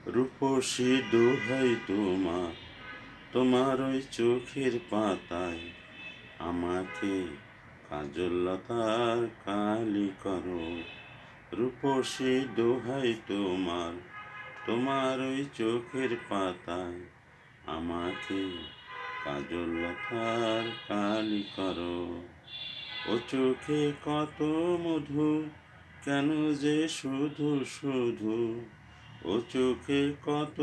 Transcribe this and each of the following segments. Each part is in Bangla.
রূপসী দোহাই তোমার, তোমার ওই চোখের পাতায় আমাকে কাজললতার কালি করো। রূপসী দোহাই তোমার, তোমার ওই চোখের পাতায় আমাকে কাজললতার কালি করো। ও চোখে কত মধু, কেন যে শুধু শুধু, ও চোখে কত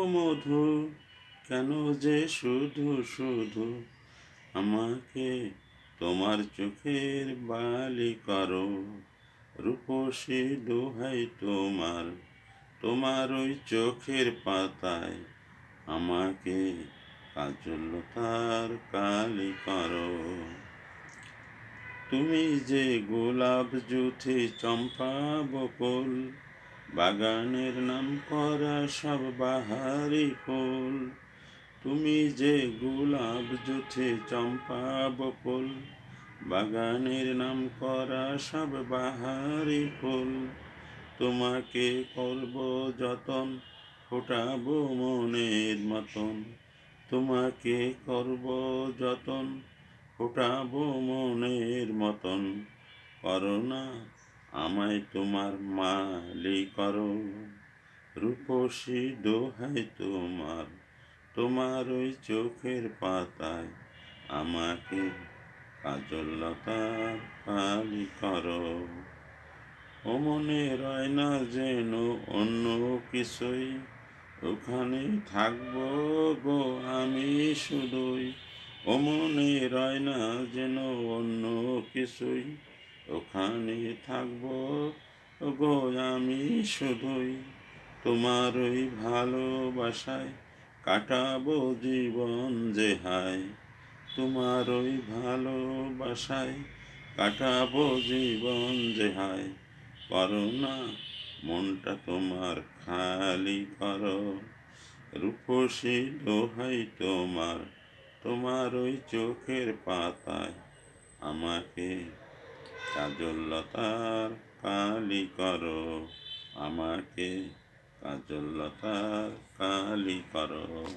মধু, কেন যে শুধু শুধু আমাকে তোমার চোখের বালি করো। রূপসী দোহাই তোমার, তোমার ওই চোখের পাতায় আমাকে কাজললতার কালি করো। তুমি যে গোলাপ জুথি চম্পা বকুল, বাগানের নাম করা সব বাহারি ফুল। তুমি যে গোলাপ জুথি চম্পা বকুল, বাগানের নাম করা সব বাহারি ফুল। তোমাকে করব যতন, ফোটাবো মনের মতন। তোমাকে করব যতন, ফোটাবো মনের মতন। করো না আমায় তোমার মালি করো। রূপসী দোহাই তোমার, তোমার ওই চোখের পাতায় আমাকে কাজললতার কালি করো। ও মনে রয় না যেন অন্য কিছুই, ওখানে থাকবো গো আমি শুধুই। ও মনে রয় না যেন অন্য কিছুই, ওখানে থাকবো গো আমি শুধুই। তোমার ওই ভালোবাসায় কাটাবো জীবন যে হায়। তোমার ওই ভালোবাসায় কাটাবো জীবন যে হায়। করো না মনটা তোমার খালি করো। রূপসী দোহাই তোমার, তোমার ওই চোখের পাতায় আমাকে কাজললতার কালি করো। আমাকে কাজললতার কালি করো।